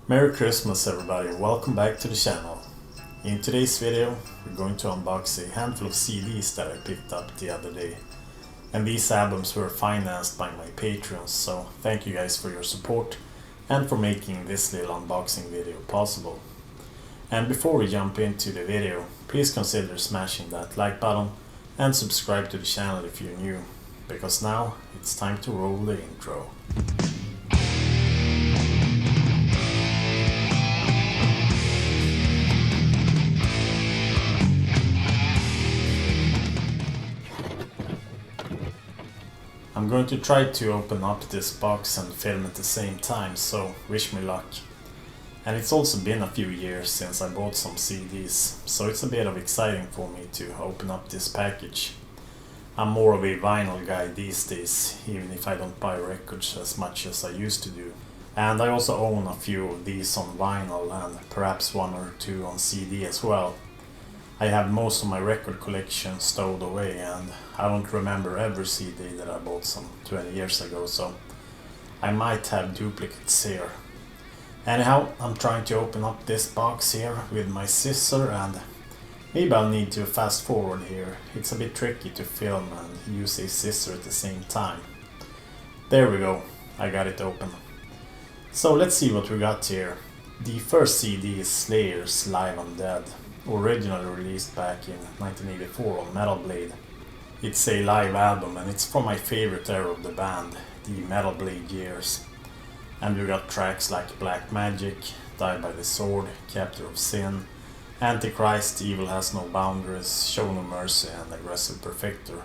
Merry Christmas everybody and welcome back to the channel. In today's video we're going to unbox a handful of CDs that I picked up the other day. And these albums were financed by my Patreons, so thank you guys for your support and for making this little unboxing video possible. And before we jump into the video, please consider smashing that like button and subscribe to the channel if you're new, because now it's time to roll the intro. I'm going to try to open up this box and film at the same time, so wish me luck. And it's also been a few years since I bought some CDs, so it's a bit of exciting for me to open up this package. I'm more of a vinyl guy these days, even if I don't buy records as much as I used to do. And I also own a few of these on vinyl and perhaps one or two on CD as well. I have most of my record collection stowed away and I don't remember every CD that I bought some 20 years ago, so I might have duplicates here. Anyhow, I'm trying to open up this box here with my scissor, and maybe I'll need to fast forward here. It's a bit tricky to film and use a scissor at the same time. There we go, I got it open. So let's see what we got here. The first CD is Slayer's Live Undead, originally released back in 1984 on Metal Blade. It's a live album and it's from my favorite era of the band, the Metal Blade years. And we got tracks like Black Magic, Die by the Sword, Captor of Sin, Antichrist, Evil Has No Boundaries, Show No Mercy and Aggressive Perfector.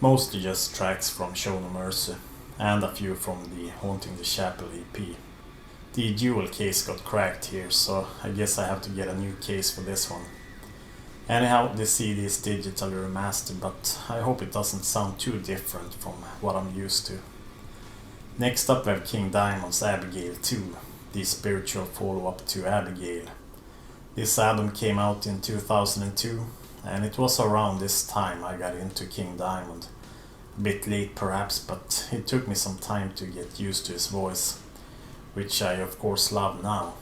Mostly just tracks from Show No Mercy and a few from the Haunting the Chapel EP. The jewel case got cracked here, so I guess I have to get a new case for this one. Anyhow, this CD is digitally remastered, but I hope it doesn't sound too different from what I'm used to. Next up we have King Diamond's Abigail 2, the spiritual follow-up to Abigail. This album came out in 2002, and it was around this time I got into King Diamond. A bit late perhaps, but it took me some time to get used to his voice, which I of course love now.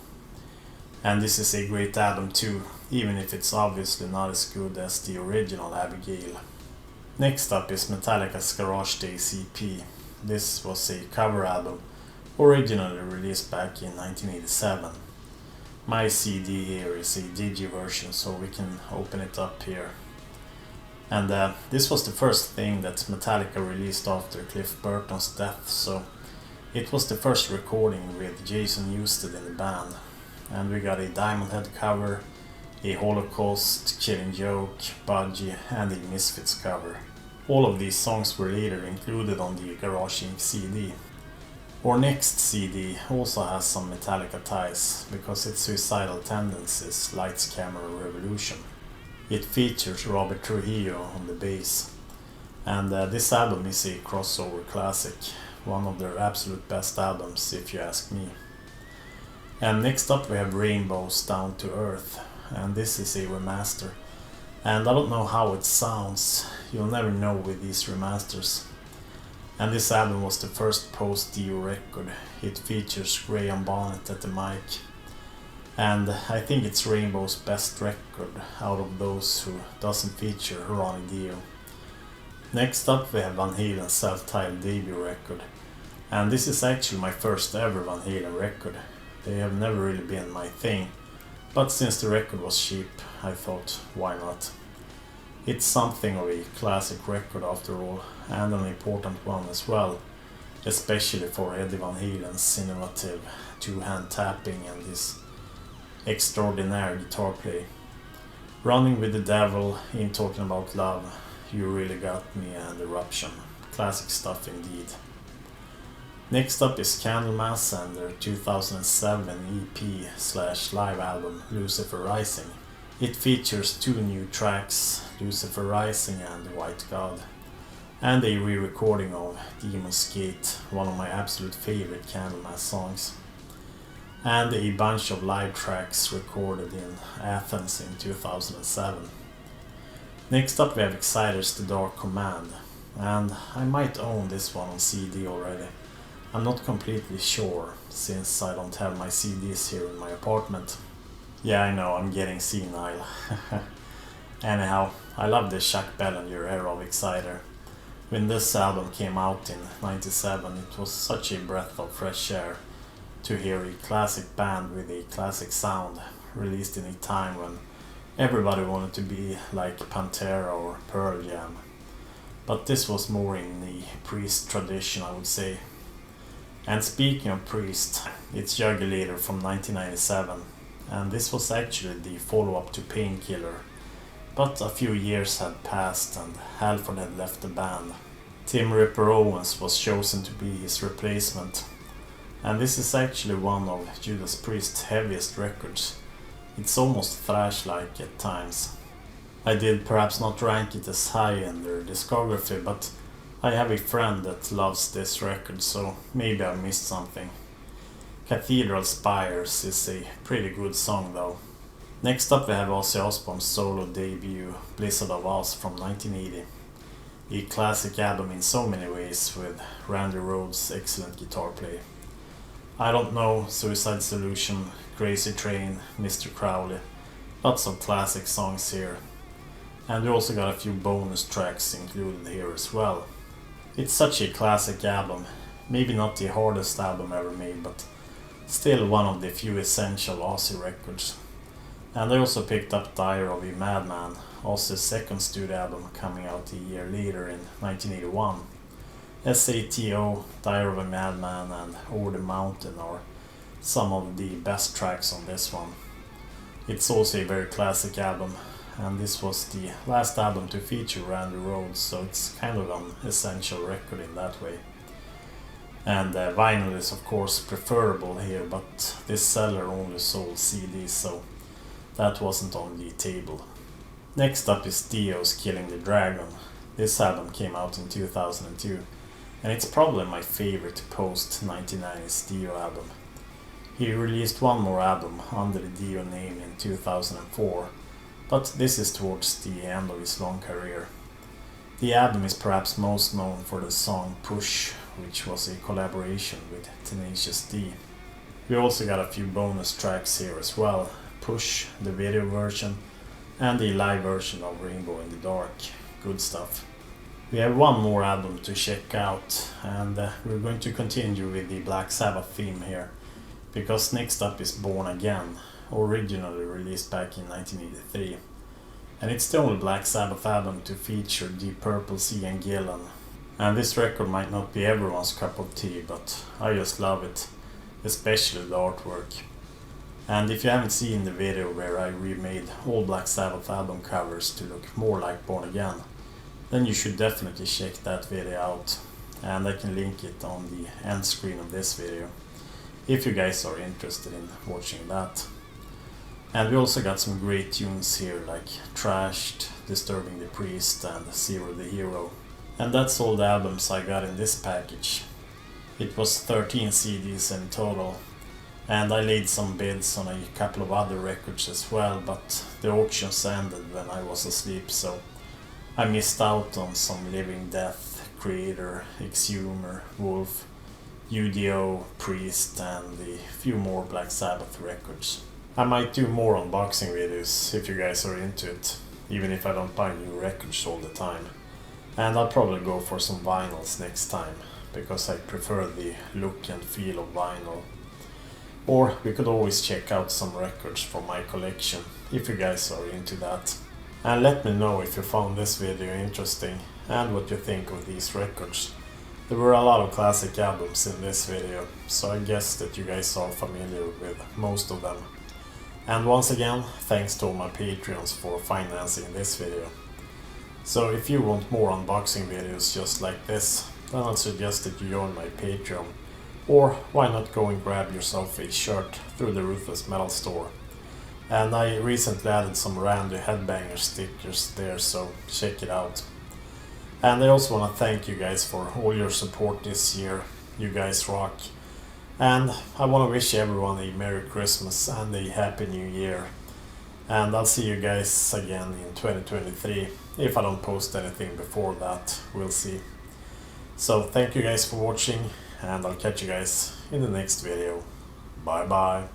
And this is a great album too, even if it's obviously not as good as the original Abigail. Next up is Metallica's Garage Days EP. This was a cover album, originally released back in 1987. My CD here is a digi version, so we can open it up here. And this was the first thing that Metallica released after Cliff Burton's death, so it was the first recording with Jason Newsted in the band. And we got a Diamond Head cover, a Holocaust, Killing Joke, Budgie and a Misfits cover. All of these songs were later included on the Garage Inc. CD. Our next CD also has some Metallica ties, because it's Suicidal Tendencies, Lights Camera Revolution. It features Robert Trujillo on the bass. And this album is a crossover classic, one of their absolute best albums if you ask me. And next up we have Rainbow's Down to Earth, and this is a remaster. And I don't know how it sounds, you'll never know with these remasters. And this album was the first post-Dio record. It features Graham Bonnet at the mic. And I think it's Rainbow's best record out of those who doesn't feature Ronnie Dio. Next up we have Van Halen's self-titled debut record. And this is actually my first ever Van Halen record. They have never really been my thing. But since the record was cheap, I thought, why not? It's something of a classic record after all, and an important one as well, especially for Eddie Van Halen's innovative two-hand tapping and his extraordinary guitar play. Running with the Devil, In Talking About Love, You Really Got Me and Eruption. Classic stuff indeed. Next up is Candlemass and their 2007 EP/live album Lucifer Rising. It features two new tracks, Lucifer Rising and White God, and a re-recording of Demon's Gate, one of my absolute favorite Candlemass songs, and a bunch of live tracks recorded in Athens in 2007. Next up we have Exciter's The Dark Command, and I might own this one on CD already. I'm not completely sure, since I don't have my CDs here in my apartment. Yeah, I know, I'm getting senile. Anyhow, I love the Chuck Bellinger era of Exciter. When this album came out in '97, it was such a breath of fresh air to hear a classic band with a classic sound released in a time when everybody wanted to be like Pantera or Pearl Jam. But this was more in the Priest tradition, I would say. And speaking of Priest, it's Jugulator from 1997, and this was actually the follow-up to Painkiller. But a few years had passed and Halford had left the band. Tim Ripper Owens was chosen to be his replacement, and this is actually one of Judas Priest's heaviest records. It's almost thrash-like at times. I did perhaps not rank it as high in their discography, but I have a friend that loves this record, so maybe I missed something. Cathedral Spires is a pretty good song though. Next up we have Ozzy Osbourne's solo debut, Blizzard of Oz from 1980. A classic album in so many ways, with Randy Rhoads' excellent guitar play. I Don't Know, Suicide Solution, Crazy Train, Mr. Crowley. Lots of classic songs here. And we also got a few bonus tracks included here as well. It's such a classic album. Maybe not the hardest album ever made, but still one of the few essential Ozzy records. And I also picked up Diary of a Madman, Ozzy's second studio album, coming out a year later in 1981. SATO, Diary of a Madman and Over the Mountain are some of the best tracks on this one. It's also a very classic album, and this was the last album to feature Randy Rhoads, so it's kind of an essential record in that way. And vinyl is of course preferable here, but this seller only sold CDs, so that wasn't on the table. Next up is Dio's Killing the Dragon. This album came out in 2002, and it's probably my favorite post-1990s Dio album. He released one more album under the Dio name in 2004, but this is towards the end of his long career. The album is perhaps most known for the song Push, which was a collaboration with Tenacious D. We also got a few bonus tracks here as well. Push, the video version, and the live version of Rainbow in the Dark. Good stuff. We have one more album to check out, and we're going to continue with the Black Sabbath theme here, because next up is Born Again, originally released back in 1983. And it's the only Black Sabbath album to feature Deep Purple's Ian Gillan. And this record might not be everyone's cup of tea, but I just love it, especially the artwork. And if you haven't seen the video where I remade all Black Sabbath album covers to look more like Born Again, then you should definitely check that video out, and I can link it on the end screen of this video, if you guys are interested in watching that. And we also got some great tunes here like Trashed, Disturbing the Priest and Zero the Hero. And that's all the albums I got in this package. It was 13 CDs in total, and I laid some bids on a couple of other records as well, but the auctions ended when I was asleep, so I missed out on some Living Death, Creator, Exhumer, Wolf, UDO, Priest, and a few more Black Sabbath records. I might do more unboxing videos if you guys are into it, even if I don't buy new records all the time. And I'll probably go for some vinyls next time, because I prefer the look and feel of vinyl. Or we could always check out some records from my collection, if you guys are into that. And let me know if you found this video interesting, and what you think of these records. There were a lot of classic albums in this video, so I guess that you guys are familiar with most of them. And once again, thanks to all my Patreons for financing this video. So if you want more unboxing videos just like this, then I'll suggest that you join my Patreon. Or why not go and grab yourself a shirt through the Ruthless Metal store. And I recently added some Randy Headbanger stickers there, so check it out. And I also want to thank you guys for all your support this year. You guys rock. And I want to wish everyone a Merry Christmas and a Happy New Year. And I'll see you guys again in 2023. If I don't post anything before that, we'll see. So thank you guys for watching, and I'll catch you guys in the next video. Bye bye.